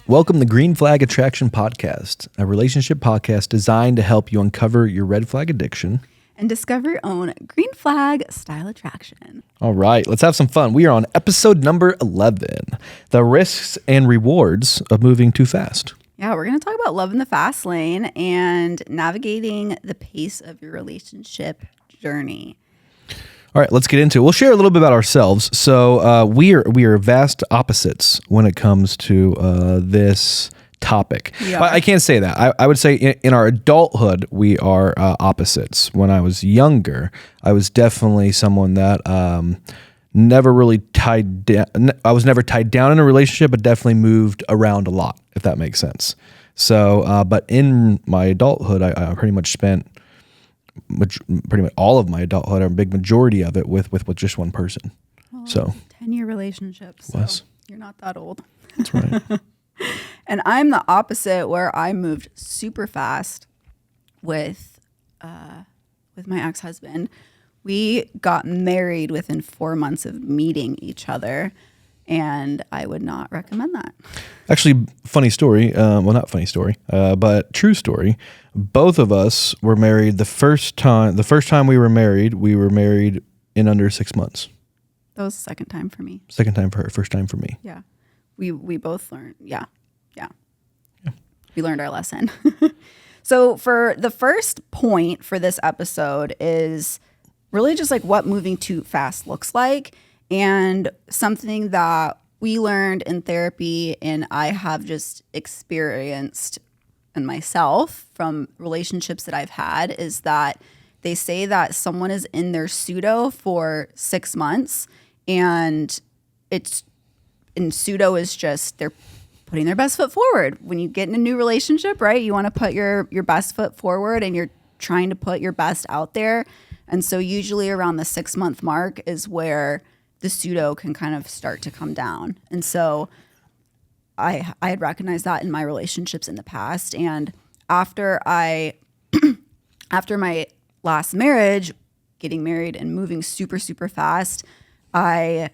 Welcome to Green Flag Attraction Podcast, a relationship podcast designed to help you uncover your red flag addiction and discover your own green flag style attraction. All right, let's have some fun. We are on episode number 11, the risks and rewards of moving too fast. Yeah, we're going to talk about love in the fast lane and navigating the pace of your relationship journey. All right, let's get into it. We'll share a little bit about ourselves. So we are vast opposites when it comes to this topic. Yeah. I can't say that. I would say in our adulthood, we are opposites. When I was younger, I was definitely someone that never really tied down. I was never tied down in a relationship, but definitely moved around a lot, if that makes sense. So, but in my adulthood, I pretty much spent pretty much all of my adulthood, or a big majority of it, with just one person. Well, so 10-year relationships. So you're not that old. That's right. And I'm the opposite, where I moved super fast with my ex-husband. We got married within 4 months of meeting each other, and I would not recommend that. Actually, funny story. Well, not funny story, but true story. Both of us were married the first time we were married in under 6 months. That was the second time for me. Second time for her, first time for me. Yeah. We both learned. Yeah. We learned our lesson. So for the first point for this episode is really just like what moving too fast looks like, and something that we learned in therapy and I have just experienced in myself from relationships that I've had, is that they say that someone is in their pseudo for 6 months, and pseudo is just they're putting their best foot forward. When you get in a new relationship, right, you want to put your best foot forward, and you're trying to put your best out there. And so usually around the 6 month mark is where the pseudo can kind of start to come down. And so I had recognized that in my relationships in the past. And after my last marriage, getting married and moving super, super fast, I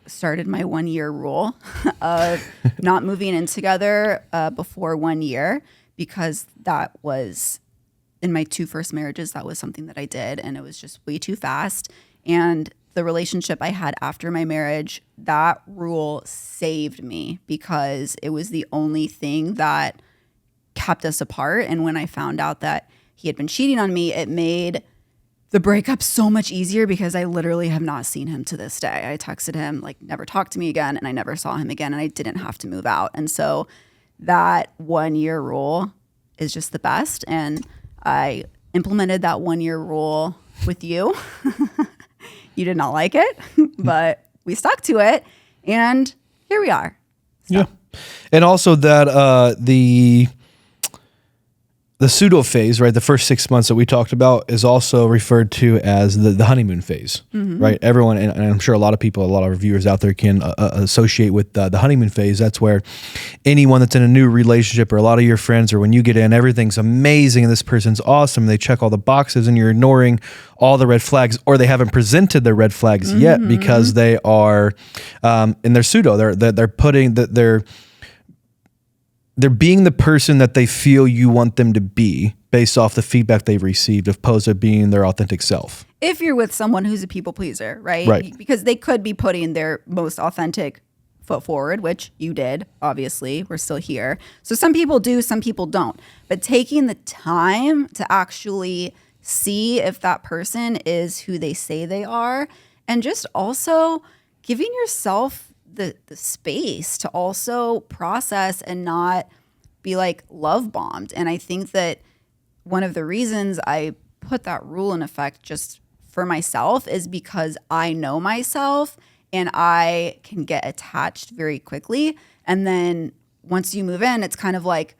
started my 1 year rule of not moving in together before 1 year, because that was, in my two first marriages, that was something that I did, and it was just way too fast. And the relationship I had after my marriage, that rule saved me, because it was the only thing that kept us apart. And when I found out that he had been cheating on me, it made the breakup so much easier, because I literally have not seen him to this day. I texted him, like, never talk to me again, and I never saw him again, and I didn't have to move out. And so that 1 year rule is just the best. And I implemented that 1 year rule with you. You did not like it, but we stuck to it, and here we are. So. Yeah. And also that the pseudo phase, right? The first 6 months that we talked about is also referred to as the honeymoon phase, right? Everyone, and I'm sure a lot of people, a lot of viewers out there can associate with the honeymoon phase. That's where anyone that's in a new relationship, or a lot of your friends, or when you get in, everything's amazing and this person's awesome. They check all the boxes, and you're ignoring all the red flags, or they haven't presented their red flags yet, because they are in their pseudo. They're putting that they're being the person that they feel you want them to be based off the feedback they've received, opposed to being their authentic self. If you're with someone who's a people pleaser, right? Right. Because they could be putting their most authentic foot forward, which you did, obviously. We're still here. So some people do, some people don't. But taking the time to actually see if that person is who they say they are, and just also giving yourself the space to also process and not be like love bombed. And I think that one of the reasons I put that rule in effect just for myself is because I know myself, and I can get attached very quickly. And then once you move in, it's kind of like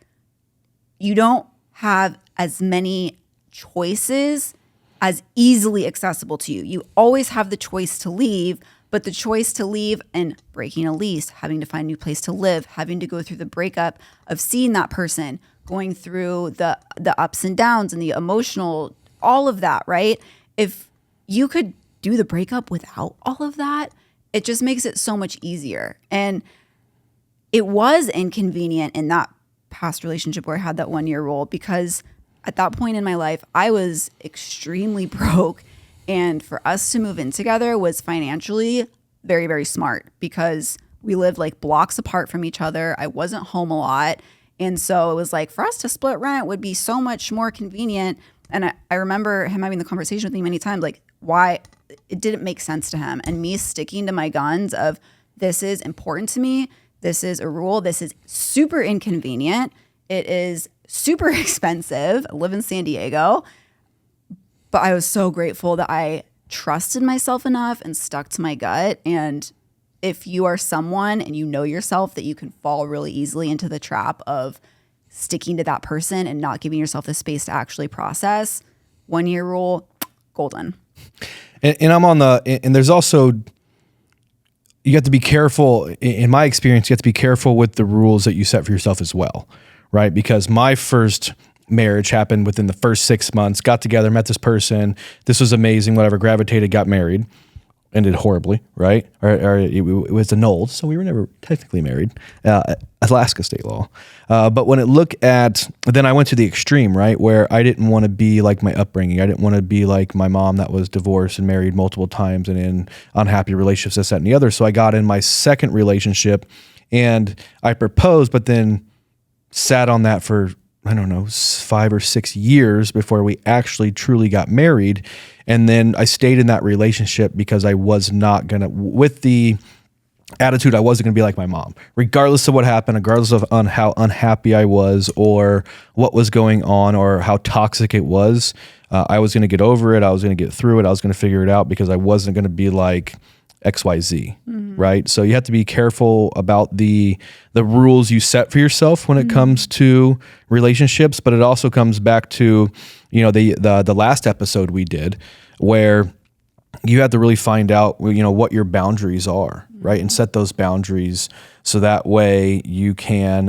you don't have as many choices as easily accessible to you. You always have the choice to leave, but the choice to leave and breaking a lease, having to find a new place to live, having to go through the breakup of seeing that person, going through the ups and downs and the emotional, all of that, right? If you could do the breakup without all of that, it just makes it so much easier. And it was inconvenient in that past relationship where I had that 1-year rule, because at that point in my life, I was extremely broke. And for us to move in together was financially very, very smart, because we lived like blocks apart from each other. I wasn't home a lot. And so it was like, for us to split rent would be so much more convenient. And I remember him having the conversation with me many times, like why it didn't make sense to him. And me sticking to my guns of, this is important to me. This is a rule. This is super inconvenient. It is super expensive. I live in San Diego. But I was so grateful that I trusted myself enough and stuck to my gut. And if you are someone and you know yourself that you can fall really easily into the trap of sticking to that person and not giving yourself the space to actually process, 1-year rule, golden. And I'm on and there's also, you have to be careful. In my experience, you have to be careful with the rules that you set for yourself as well, right? Because my first marriage happened within the first 6 months, got together, met this person. This was amazing, whatever, gravitated, got married, ended horribly, right? Or it was annulled. So we were never technically married, Alaska state law. But when then I went to the extreme, right? Where I didn't want to be like my upbringing. I didn't want to be like my mom that was divorced and married multiple times and in unhappy relationships, this, that, and the other. So I got in my second relationship and I proposed, but then sat on that for, I don't know, 5 or 6 years before we actually truly got married. And then I stayed in that relationship because I was not going to, with the attitude, I wasn't going to be like my mom, regardless of what happened, regardless of how unhappy I was or what was going on or how toxic it was. I was going to get over it. I was going to get through it. I was going to figure it out because I wasn't going to be like XYZ, right? So you have to be careful about the rules you set for yourself when it comes to relationships, but it also comes back to, the last episode we did where you have to really find out, what your boundaries are, right? And set those boundaries so that way you can,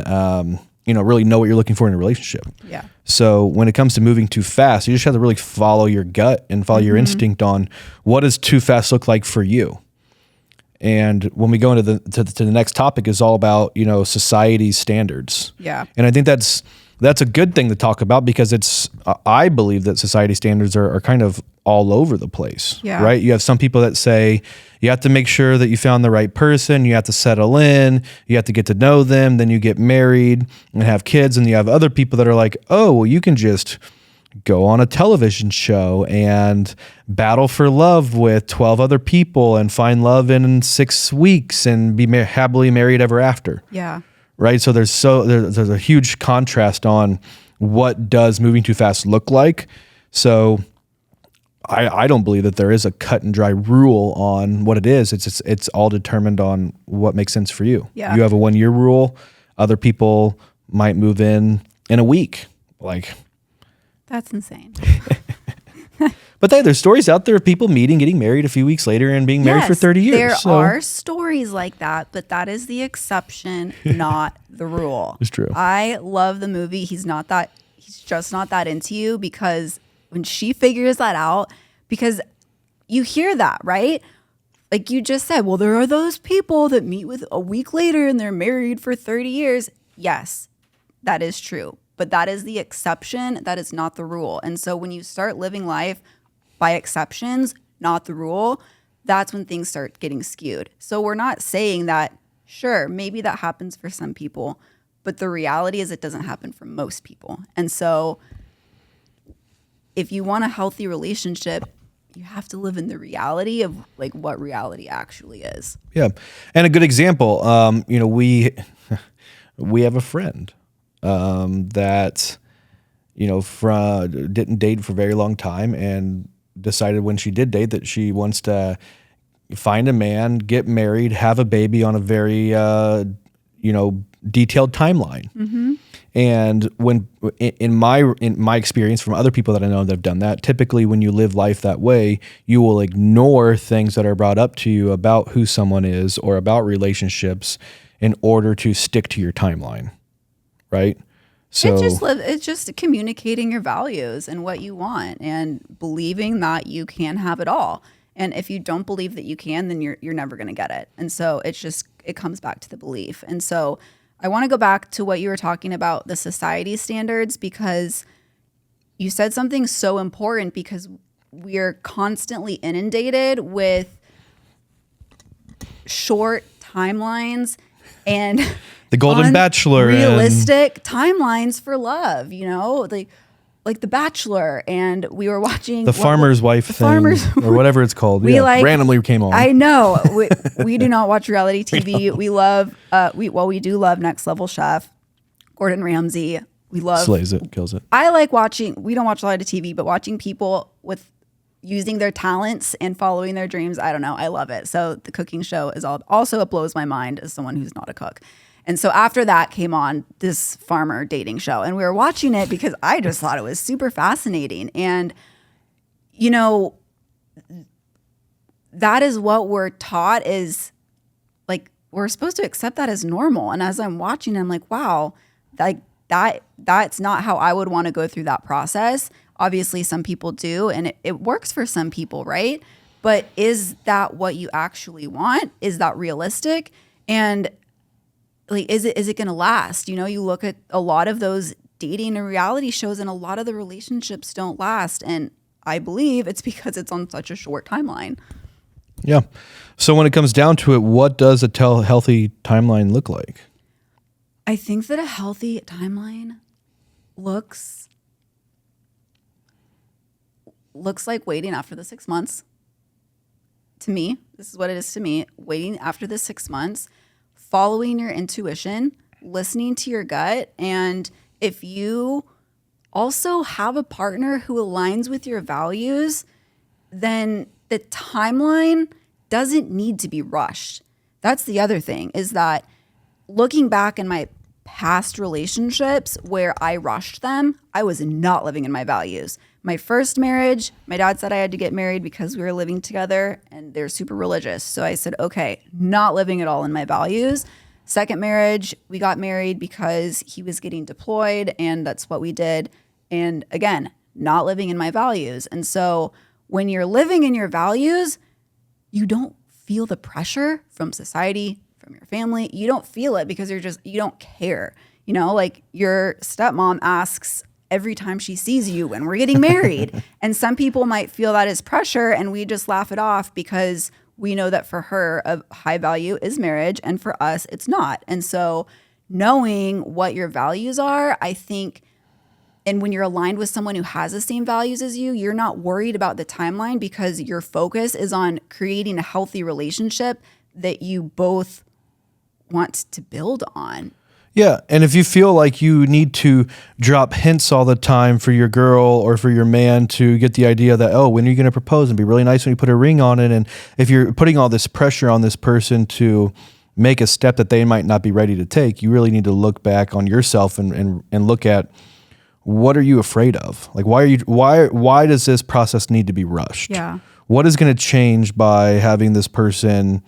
really know what you're looking for in a relationship. Yeah. So when it comes to moving too fast, you just have to really follow your gut and follow your instinct on what does too fast look like for you. And when we go into the next topic is all about, society's standards. Yeah. And I think that's a good thing to talk about because I believe that society standards are kind of all over the place, right? You have some people that say you have to make sure that you found the right person, you have to settle in, you have to get to know them, then you get married and have kids. And you have other people that are like, oh, well, you can just go on a television show and battle for love with 12 other people and find love in 6 weeks and be happily married ever after. Yeah. Right. So there's a huge contrast on what does moving too fast look like. So I don't believe that there is a cut and dry rule on what it is. It's all determined on what makes sense for you. Yeah. You have a 1-year rule. Other people might move in a week. Like, that's insane. But there's stories out there of people meeting, getting married a few weeks later and being married for 30 years. There are stories like that, but that is the exception, not the rule. It's true. I love the movie. He's just not that into you, because when she figures that out, because you hear that, right? Like you just said, well, there are those people that meet with a week later and they're married for 30 years. Yes, that is true. But that is the exception. That is not the rule. And so when you start living life by exceptions, not the rule, that's when things start getting skewed. So we're not saying that, sure, maybe that happens for some people, but the reality is it doesn't happen for most people. And so if you want a healthy relationship, you have to live in the reality of like what reality actually is. Yeah. And a good example, we have a friend that, didn't date for a very long time and decided when she did date that she wants to find a man, get married, have a baby on a very, detailed timeline. Mm-hmm. And when in my experience from other people that I know that have done that, typically when you live life that way, you will ignore things that are brought up to you about who someone is or about relationships in order to stick to your timeline. Right? So it's just communicating your values and what you want and believing that you can have it all. And if you don't believe that you can, then you're never going to get it. And so it's just it comes back to the belief. And so I want to go back to what you were talking about, the society standards, because you said something so important, because we are constantly inundated with short timelines and the Golden Bachelor, realistic timelines for love, like The Bachelor, and we were watching the Farmer's Wife thing, or whatever it's called. Randomly came on. I know. We do not watch reality TV. We love, we do love Next Level Chef, Gordon Ramsay. We love, slays it, kills it. I like watching. We don't watch a lot of TV, but watching people with using their talents and following their dreams. I don't know. I love it. So the cooking show is also, it blows my mind as someone who's not a cook. And so after that came on this farmer dating show, and we were watching it because I just thought it was super fascinating. And, that is what we're taught, is like, we're supposed to accept that as normal. And as I'm watching, I'm like, wow, like that's not how I would want to go through that process. Obviously some people do, and it works for some people, right? But is that what you actually want? Is that realistic? And like, is it going to last? You look at a lot of those dating and reality shows, and a lot of the relationships don't last. And I believe it's because it's on such a short timeline. Yeah. So when it comes down to it, what does a healthy timeline look like? I think that a healthy timeline looks like waiting after the 6 months. To me, this is what it is to me. Waiting after the 6 months, following your intuition, listening to your gut. And if you also have a partner who aligns with your values, then the timeline doesn't need to be rushed. That's the other thing, is that looking back in my past relationships where I rushed them, I was not living in my values. My first marriage, my dad said I had to get married because we were living together, and they're super religious. So I said, okay, not living at all in my values. Second marriage, we got married because he was getting deployed, and that's what we did. And again, not living in my values. And so when you're living in your values, you don't feel the pressure from society, from your family. You don't feel it because you don't care. Like your stepmom asks every time she sees you when we're getting married. And some people might feel that as pressure, and we just laugh it off because we know that for her, a high value is marriage, and for us, it's not. And so knowing what your values are, I think, and when you're aligned with someone who has the same values as you, you're not worried about the timeline because your focus is on creating a healthy relationship that you both want to build on. Yeah, and if you feel like you need to drop hints all the time for your girl or for your man to get the idea that, oh, when are you going to propose, and be really nice when you put a ring on it, and if you're putting all this pressure on this person to make a step that they might not be ready to take, you really need to look back on yourself and look at, what are you afraid of? Like, why does this process need to be rushed? Yeah. What is going to change by having this person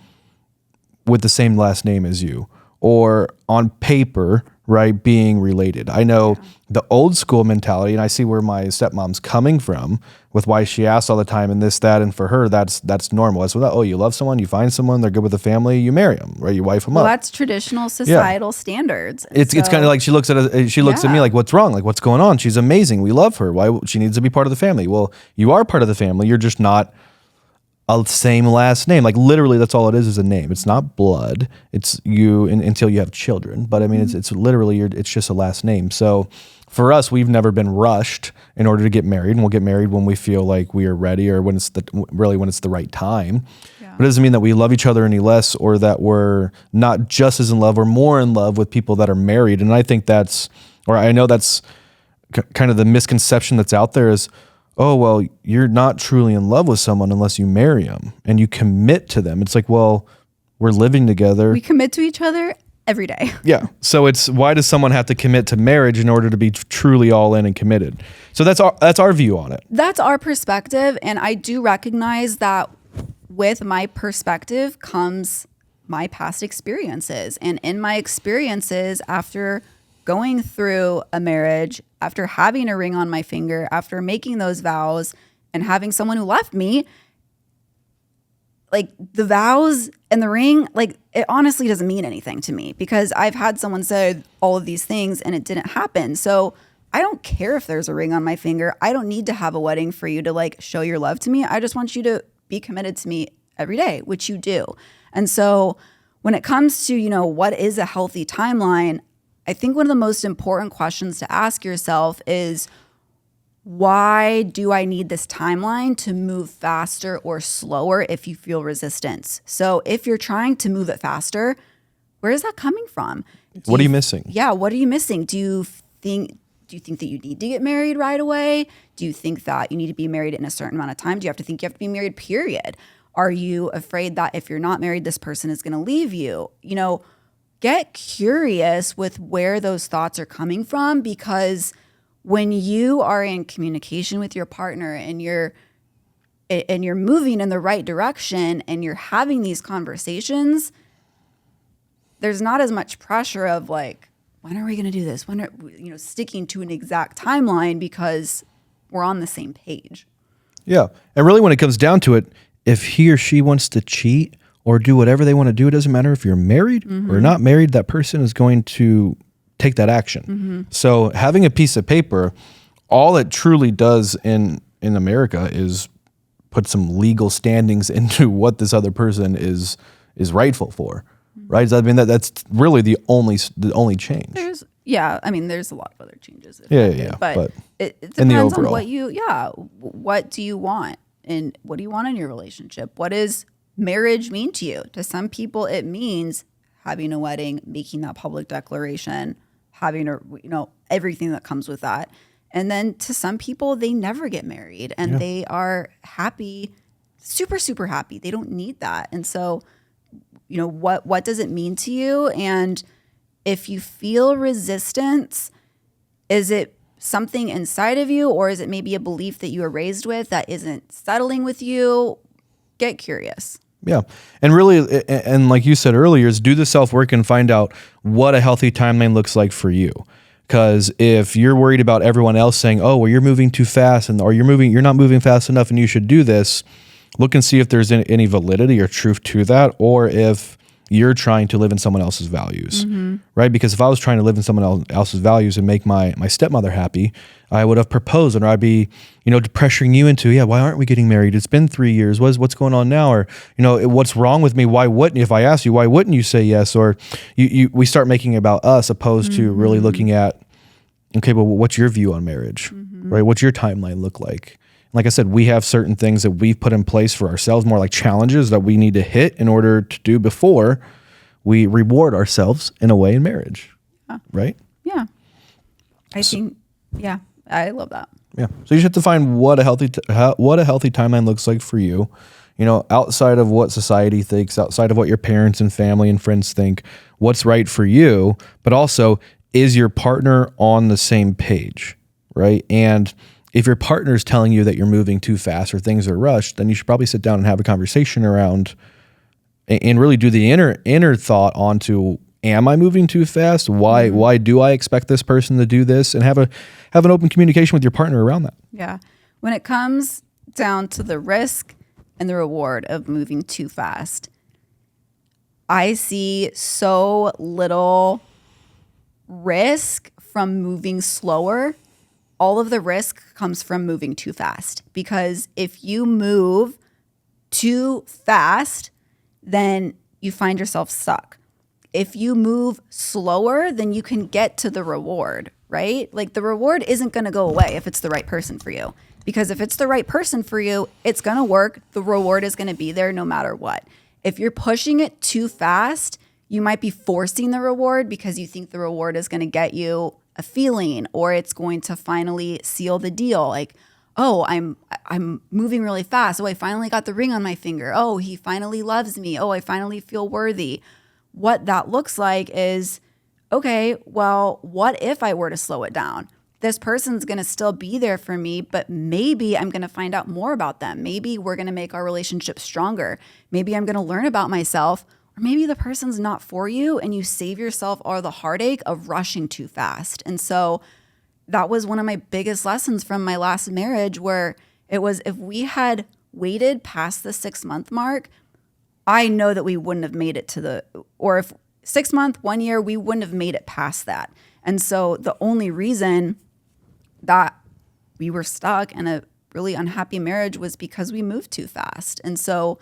with the same last name as you, or on paper, right, being related? I know the old school mentality, and I see where my stepmom's coming from with why she asks all the time and this, that, and for her, that's normal. It's without, oh, you love someone, you find someone, they're good with the family, you marry them, right? You wife them up. Well, that's traditional societal standards. It's kind of like she looks at me like, what's wrong? Like, what's going on? She's amazing. We love her. Why? She needs to be part of the family. Well, you are part of the family. You're just not a same last name. Like, literally, that's all it is a name. It's not blood. It's you until you have children. But I mean, it's literally it's just a last name. So for us, we've never been rushed in order to get married, and we'll get married when we feel like we are ready, or when it's the right time. Yeah. But it doesn't mean that we love each other any less, or that we're not just as in love or more in love with people that are married. And I think I know that's kind of the misconception that's out there is, oh, well, you're not truly in love with someone unless you marry them and you commit to them. It's like, well, we're living together. We commit to each other every day. Yeah. So it's, why does someone have to commit to marriage in order to be truly all in and committed? So that's our view on it. That's our perspective. And I do recognize that with my perspective comes my past experiences. And in my experiences, after going through a marriage, after having a ring on my finger, after making those vows and having someone who left me, like the vows and the ring, like it honestly doesn't mean anything to me because I've had someone say all of these things and it didn't happen. So I don't care if there's a ring on my finger. I don't need to have a wedding for you to like show your love to me. I just want you to be committed to me every day, which you do. And so when it comes to, what is a healthy timeline, I think one of the most important questions to ask yourself is, why do I need this timeline to move faster or slower if you feel resistance? So if you're trying to move it faster, where is that coming from? What are you missing? Yeah, what are you missing? Do you think that you need to get married right away? Do you think that you need to be married in a certain amount of time? Do you have to think you have to be married, period? Are you afraid that if you're not married, this person is going to leave you? Get curious with where those thoughts are coming from, because when you are in communication with your partner and you're moving in the right direction and you're having these conversations, there's not as much pressure of like, when are we going to do this? When are sticking to an exact timeline because we're on the same page. Yeah. And really when it comes down to it, if he or she wants to cheat or do whatever they want to do, it doesn't matter if you're married or not married, that person is going to take that action. So having a piece of paper, all it truly does in America is put some legal standings into what this other person is rightful for, right? I mean, that's really the only change. There's a lot of other changes. But it depends on what do you want and what do you want in your relationship? What does marriage mean to you? To some people, it means having a wedding, making that public declaration, having everything that comes with that. And then to some people, they never get married and they are happy, super, super happy. They don't need that. And so, what does it mean to you? And if you feel resistance, is it something inside of you, or is it maybe a belief that you were raised with that isn't settling with you? Get curious. Yeah. And really, and like you said earlier, is do the self-work and find out what a healthy timeline looks like for you. Because if you're worried about everyone else saying, oh, well, you're moving too fast or you're not moving fast enough and you should do this, look and see if there's any validity or truth to that, or if you're trying to live in someone else's values, right? Because if I was trying to live in someone else's values and make my stepmother happy, I would have proposed, and I'd be, pressuring you into, why aren't we getting married? It's been 3 years. What's going on now? Or, what's wrong with me? Why wouldn't you? If I asked you, why wouldn't you say yes? Or we start making it about us opposed to really looking at, okay, well, what's your view on marriage, right? What's your timeline look like? Like I said, we have certain things that we've put in place for ourselves, more like challenges that we need to hit in order to do before we reward ourselves in a way in marriage, right? Yeah. I love that. Yeah. So you just have to find what a healthy timeline looks like for you, outside of what society thinks, outside of what your parents and family and friends think, what's right for you, but also, is your partner on the same page, right? And if your partner is telling you that you're moving too fast or things are rushed, then you should probably sit down and have a conversation around and really do the inner thought onto, am I moving too fast? Why do I expect this person to do this? And have an open communication with your partner around that. Yeah. When it comes down to the risk and the reward of moving too fast, I see so little risk from moving slower. All of the risk comes from moving too fast, because if you move too fast, then you find yourself stuck. If you move slower, then you can get to the reward, right? Like the reward isn't going to go away if it's the right person for you, because if it's the right person for you, it's going to work. The reward is going to be there no matter what. If you're pushing it too fast, you might be forcing the reward because you think the reward is going to get you a feeling, or it's going to finally seal the deal. Like, oh, I'm moving really fast. Oh, I finally got the ring on my finger. Oh, he finally loves me. Oh, I finally feel worthy. What that looks like is, okay, well, what if I were to slow it down? This person's going to still be there for me, but maybe I'm going to find out more about them. Maybe we're going to make our relationship stronger. Maybe I'm going to learn about myself. Or maybe the person's not for you and you save yourself all the heartache of rushing too fast. And so that was one of my biggest lessons from my last marriage, where it was, if we had waited past the 6-month mark, I know that we wouldn't have made it or if 6 months, 1 year, we wouldn't have made it past that. And so the only reason that we were stuck in a really unhappy marriage was because we moved too fast. And so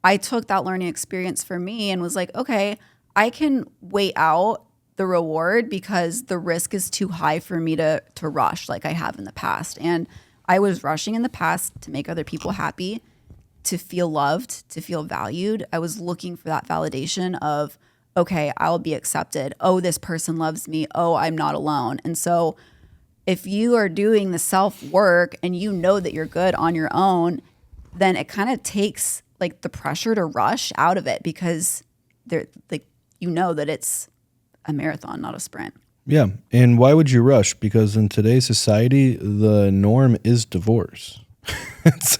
I took that learning experience for me and was like, okay, I can wait out the reward because the risk is too high for me to rush like I have in the past. And I was rushing in the past to make other people happy, to feel loved, to feel valued. I was looking for that validation of, okay, I'll be accepted. Oh, this person loves me. Oh, I'm not alone. And so if you are doing the self-work and you know that you're good on your own, then it kind of takes like the pressure to rush out of it because you know that it's a marathon, not a sprint. Yeah. And why would you rush? Because in today's society, the norm is divorce. It's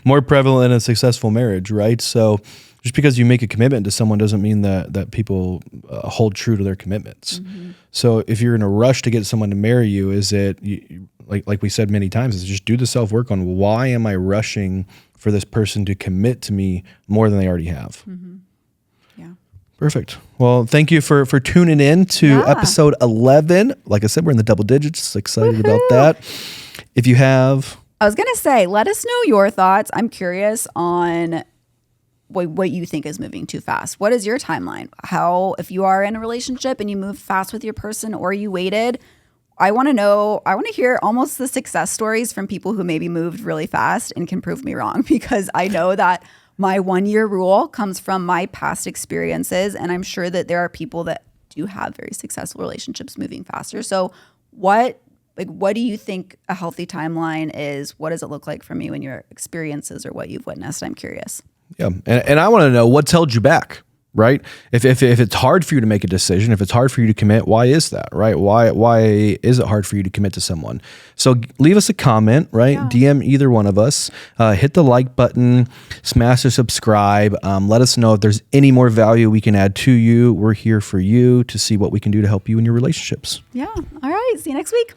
more prevalent in a successful marriage, right? So just because you make a commitment to someone doesn't mean that people hold true to their commitments. Mm-hmm. So if you're in a rush to get someone to marry you, is it, like we said many times, is just do the self-work on why am I rushing for this person to commit to me more than they already have? Mm-hmm. Yeah. Perfect. Well, thank you for tuning in to episode 11. Like I said, we're in the double digits. Excited about that. If you have... I was going to say, let us know your thoughts. I'm curious on what you think is moving too fast. What is your timeline? If you are in a relationship and you move fast with your person or you waited, I want to know, I want to hear almost the success stories from people who maybe moved really fast and can prove me wrong, because I know that my 1 year rule comes from my past experiences. And I'm sure that there are people that do have very successful relationships moving faster. So what do you think a healthy timeline is? What does it look like from you in your experiences or what you've witnessed? I'm curious. Yeah. And I want to know what's held you back, right? If it's hard for you to make a decision, if it's hard for you to commit, why is that, right? Why is it hard for you to commit to someone? So leave us a comment, right? Yeah. DM either one of us, hit the like button, smash the subscribe. Let us know if there's any more value we can add to you. We're here for you to see what we can do to help you in your relationships. Yeah. All right. See you next week.